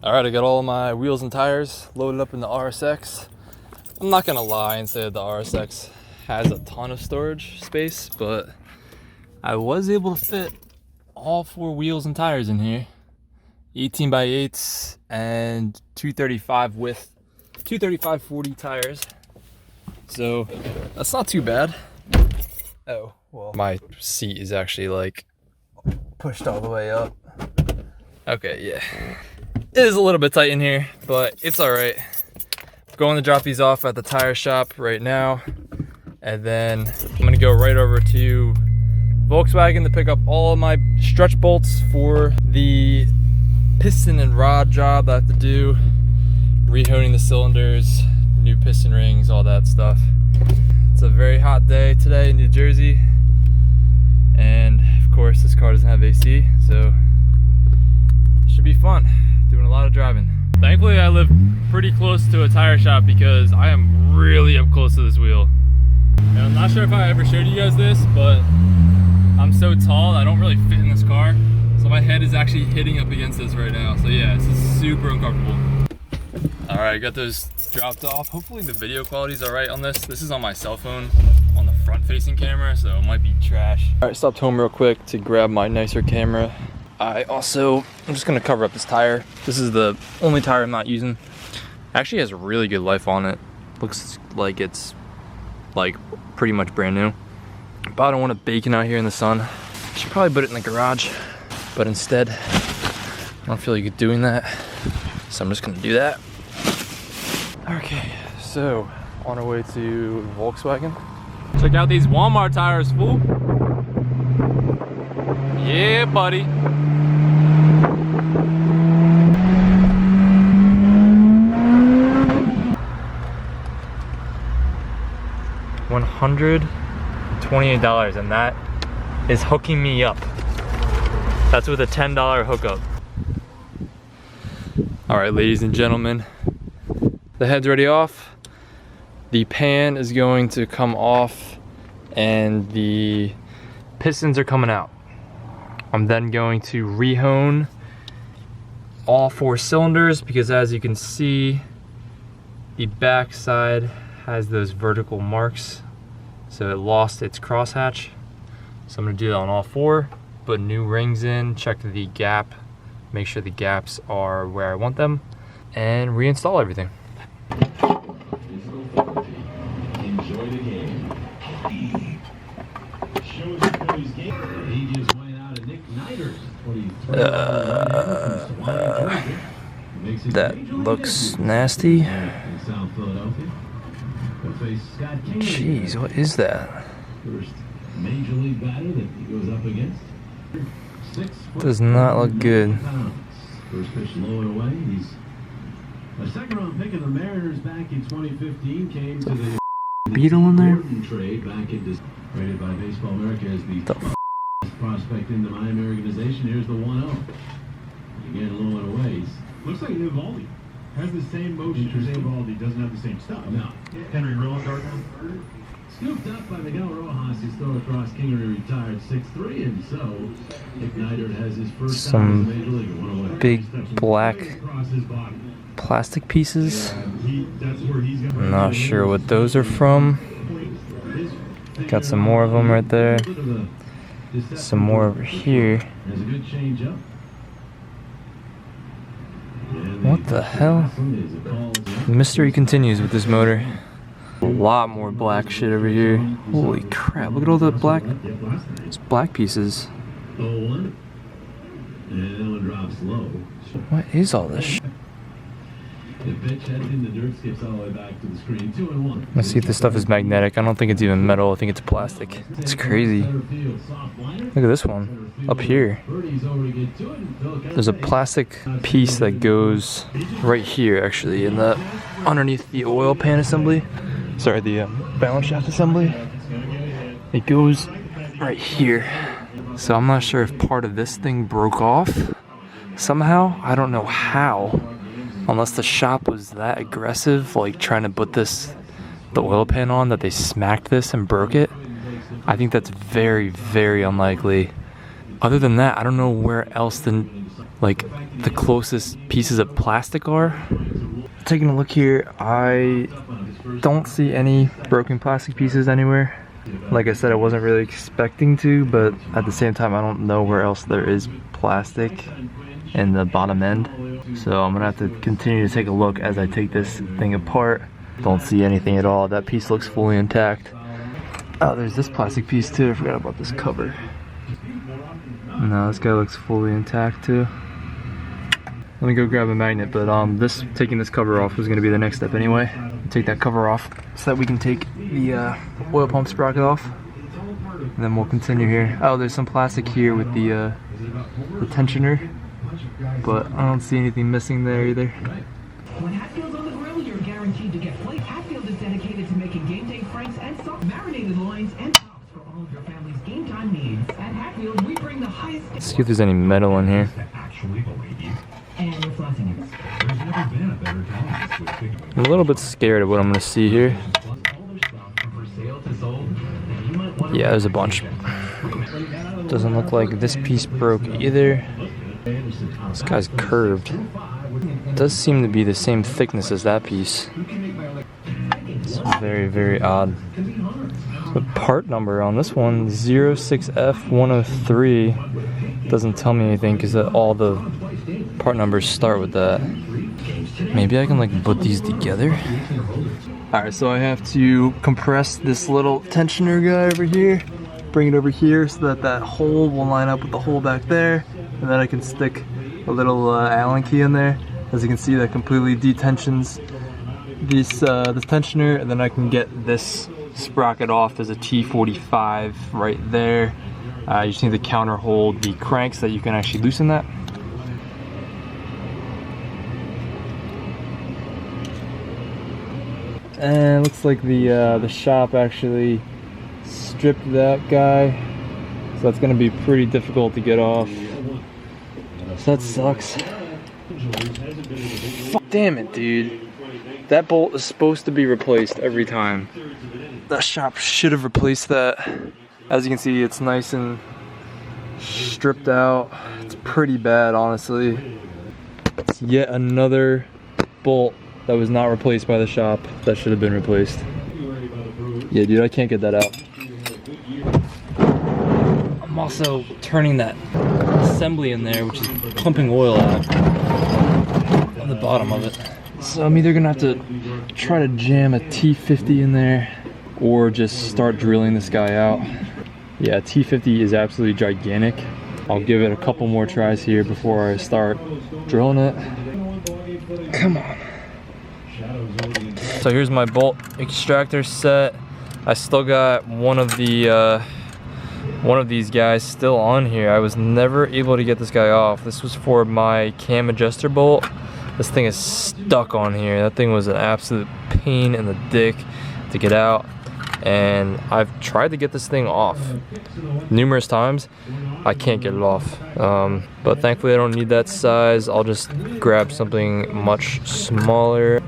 All right, I got all my wheels and tires loaded up in the RSX. I'm not gonna lie and say that the RSX has a ton of storage space, but I was able to fit all 4 wheels and tires in here. 18 by 8s and 235 width, 235/40 tires. So that's not too bad. Oh, well, my seat is actually like pushed all the way up. Okay, yeah. It is a little bit tight in here, but it's all right. I'm going to drop these off at the tire shop right now. And then I'm gonna go right over to Volkswagen to pick up all of my stretch bolts for the piston and rod job I have to do. Rehoning the cylinders, new piston rings, all that stuff. It's a very hot day today in New Jersey. And of course this car doesn't have AC, so it should be fun. Doing a lot of driving. Thankfully I live pretty close to a tire shop because I am really up close to this wheel. And I'm not sure if I ever showed you guys this, but I'm so tall I don't really fit in this car. So my head is actually hitting up against this right now. So yeah, this is super uncomfortable. All right, got those dropped off. Hopefully the video quality is all right on this. This is on my cell phone on the front facing camera, so it might be trash. All right, stopped home real quick to grab my nicer camera. I'm just gonna cover up this tire. This is the only tire I'm not using. Actually has a really good life on it. Looks like it's like pretty much brand new. But I don't want it baking out here in the sun. Should probably put it in the garage, but instead, I don't feel like doing that. So I'm just gonna do that. Okay, so on our way to Volkswagen. Check out these Walmart tires, fool. Yeah, buddy. $128, and that is hooking me up. That's with a $10 hookup. All right, ladies and gentlemen, the head's already off. The pan is going to come off and the pistons are coming out. I'm then going to rehone all 4 cylinders because as you can see, the back side has those vertical marks. So it lost its crosshatch. So I'm gonna do that on all 4, put new rings in, check the gap, make sure the gaps are where I want them, and reinstall everything. Enjoy the game. He just went out of Nick Nider's That looks nasty. Jeez, what is that? First major league batter that he goes up against. Does not look good. First pitch low and away. He's a second-round pick of the Mariners back in 2015. Came to the Beetle in there? trade back in rated by Baseball America as the prospect in the Miami organization. Here's the 1-0. Again, low and away. Looks like Evaldi has the same motion as Evaldi, doesn't have the same stuff. No. Henry Rowan-Gardner. Scooped up by Miguel Rojas, his throw across Kingery retired 6-3, and so Nick Neidert has his first time as a major leaguer. 1 away. Big black plastic pieces. I'm not sure what those are from. Got some more of them right there. Some more over here. There's a good change up. What the hell? The mystery continues with this motor. A lot more black shit over here. Holy crap, look at all the black, it's black pieces. 0-1. And that one drops low. What is all this shit? The pitch heads in the dirt, skips all the way back to the screen. 2-1. Let's see if this stuff is magnetic. I don't think it's even metal. I think it's plastic. It's crazy. Look at this one up here. There's a plastic piece that goes right here, actually, in the underneath the oil pan assembly. Sorry, the balance shaft assembly. It goes right here. So I'm not sure if part of this thing broke off somehow. I don't know how. Unless the shop was that aggressive, like trying to put the oil pan on, that they smacked this and broke it. I think that's very, very unlikely. Other than that, I don't know where else the like the closest pieces of plastic are. Taking a look here, I don't see any broken plastic pieces anywhere. Like I said, I wasn't really expecting to, but at the same time, I don't know where else there is plastic in the bottom end. So I'm gonna have to continue to take a look as I take this thing apart. Don't see anything at all. That piece looks fully intact. Oh, there's this plastic piece too. I forgot about this cover. No, this guy looks fully intact too. Let me go grab a magnet, but taking this cover off was gonna be the next step anyway. Take that cover off so that we can take the oil pump sprocket off, and then we'll continue here. Oh, there's some plastic here with the tensioner, but I don't see anything missing there either. When Hatfield's on the grill, you're guaranteed to get flavor. Hatfield is dedicated to making game day franks and soft marinated loins and chops for all of your family's game time needs. At Hatfield, we bring the highest. Let's see if there's any metal in here. And we're flaunting it. There's never been a better time to think about it. I'm a little bit scared of what I'm gonna see here. Yeah, there's a bunch. Doesn't look like this piece broke either. This guy's curved. It does seem to be the same thickness as that piece. It's very, very odd. The part number on this one, 06F103, doesn't tell me anything because all the part numbers start with that. Maybe I can like put these together. Alright, so I have to compress this little tensioner guy over here, bring it over here so that that hole will line up with the hole back there, and then I can stick a little Allen key in there. As you can see, that completely detensions this tensioner, and then I can get this sprocket off. There's a T45 right there. You just need to counter hold the crank so that you can actually loosen that. And it looks like the shop actually stripped that guy, so that's going to be pretty difficult to get off. So that sucks. Fuck, damn it, dude. That bolt is supposed to be replaced every time. That shop should have replaced that. As you can see, it's nice and stripped out. It's pretty bad, honestly. It's yet another bolt that was not replaced by the shop that should have been replaced. Yeah, dude, I can't get that out. I'm also turning that assembly in there, which is pumping oil out on the bottom of it. So I'm either gonna have to try to jam a T50 in there or just start drilling this guy out. Yeah, T50 is absolutely gigantic. I'll give it a couple more tries here before I start drilling it. Come on. So here's my bolt extractor set. I still got one of these guys still on here. I was never able to get this guy off. This was for my cam adjuster bolt. This thing is stuck on here. That thing was an absolute pain in the dick to get out. And I've tried to get this thing off numerous times. I can't get it off. But thankfully I don't need that size. I'll just grab something much smaller.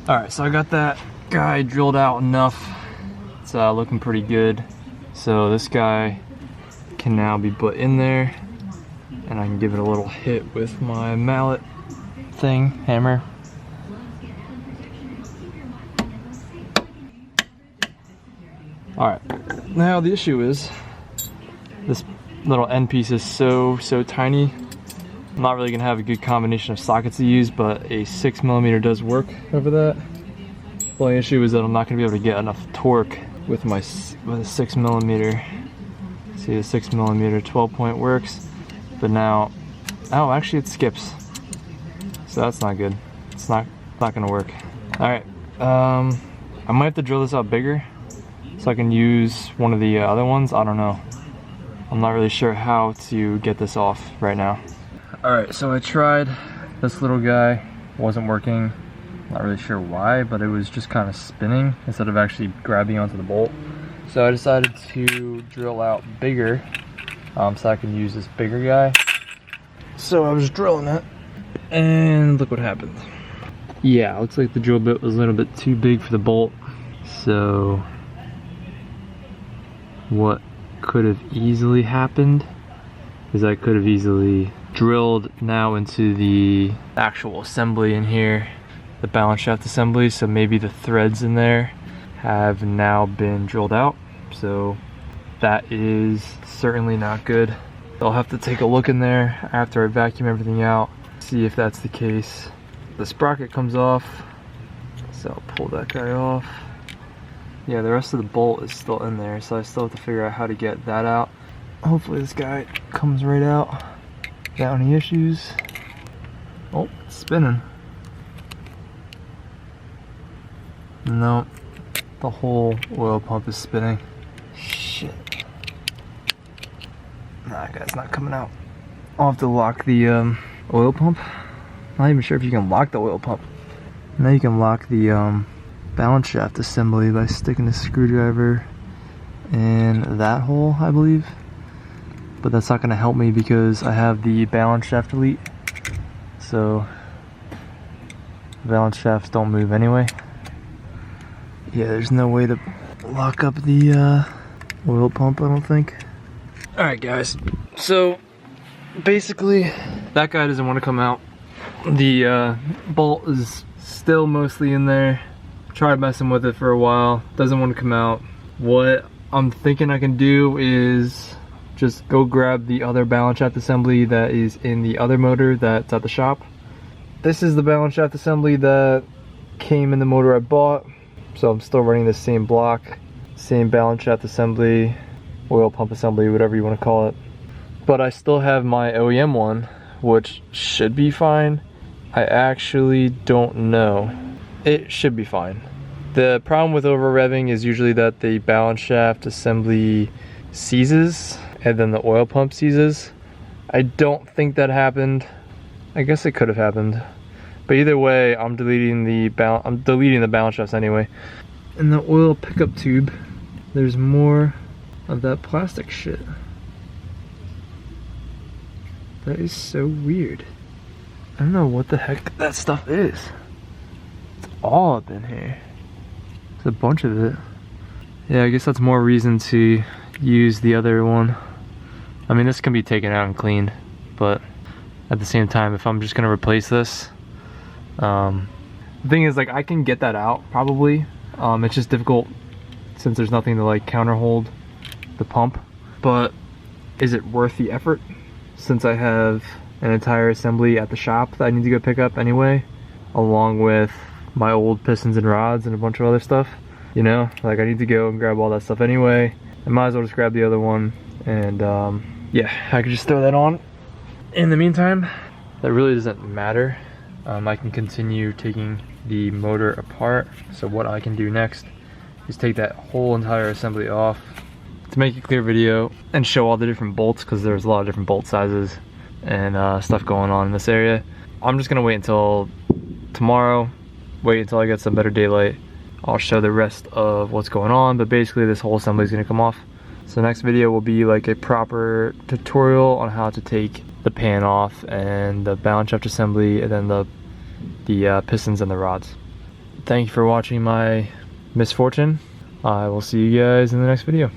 Alright, so I got that guy drilled out enough. It's looking pretty good. So this guy can now be put in there, and I can give it a little hit with my mallet thing, hammer. Alright, now the issue is this little end piece is so tiny. I'm not really gonna have a good combination of sockets to use, but a 6mm does work over that. The only issue is that I'm not gonna be able to get enough torque with a 6mm. See, the 6mm 12-point works, but now, oh, actually it skips. So that's not good. It's not gonna work. All right, I might have to drill this out bigger so I can use one of the other ones. I don't know. I'm not really sure how to get this off right now. All right, so I tried this little guy, wasn't working. Not really sure why, but it was just kind of spinning instead of actually grabbing onto the bolt. So I decided to drill out bigger, so I can use this bigger guy. So I was drilling it, and look what happened. Yeah, looks like the drill bit was a little bit too big for the bolt. So what could have easily happened is I could have easily drilled now into the actual assembly in here, the balance shaft assembly, so maybe the threads in there have now been drilled out. So that is certainly not good. I'll have to take a look in there after I vacuum everything out, see if that's the case. The sprocket comes off, so I'll pull that guy off. Yeah, the rest of the bolt is still in there, so I still have to figure out how to get that out. Hopefully this guy comes right out without any issues. Oh, it's spinning. No, the whole oil pump is spinning. Shit. Nah, that guy's not coming out. I'll have to lock the oil pump. Not even sure if you can lock the oil pump. Now you can lock the balance shaft assembly by sticking a screwdriver in that hole, I believe. But that's not going to help me because I have the balance shaft delete. So balance shafts don't move anyway. Yeah, there's no way to lock up the oil pump, I don't think. Alright guys, so basically that guy doesn't want to come out. The bolt is still mostly in there. Tried messing with it for a while, doesn't want to come out. What I'm thinking I can do is just go grab the other balance shaft assembly that is in the other motor that's at the shop. This is the balance shaft assembly that came in the motor I bought, so I'm still running the same block, same balance shaft assembly, oil pump assembly, whatever you want to call it. But I still have my OEM one, which should be fine. I actually don't know. It should be fine. The problem with over revving is usually that the balance shaft assembly seizes and then the oil pump seizes. I don't think that happened. I guess it could have happened. But either way, I'm deleting the balance shafts anyway. In the oil pickup tube, there's more of that plastic shit. That is so weird. I don't know what the heck that stuff is. It's all up in here. There's a bunch of it. Yeah, I guess that's more reason to use the other one. I mean, this can be taken out and cleaned, but at the same time, if I'm just gonna replace this, the thing is, like, I can get that out probably. It's just difficult since there's nothing to like counter hold the pump. But is it worth the effort since I have an entire assembly at the shop that I need to go pick up anyway, along with my old pistons and rods and a bunch of other stuff? You know, like, I need to go and grab all that stuff anyway. I might as well just grab the other one, and yeah, I could just throw that on. In the meantime, that really doesn't matter. I can continue taking the motor apart. So what I can do next is take that whole entire assembly off to make a clear video and show all the different bolts, because there's a lot of different bolt sizes and stuff going on in this area. I'm just gonna wait until tomorrow, wait until I get some better daylight. I'll show the rest of what's going on, but basically this whole assembly is gonna come off. So next video will be like a proper tutorial on how to take the pan off and the balance shaft assembly and then the pistons and the rods. Thank you for watching my misfortune. I will see you guys in the next video.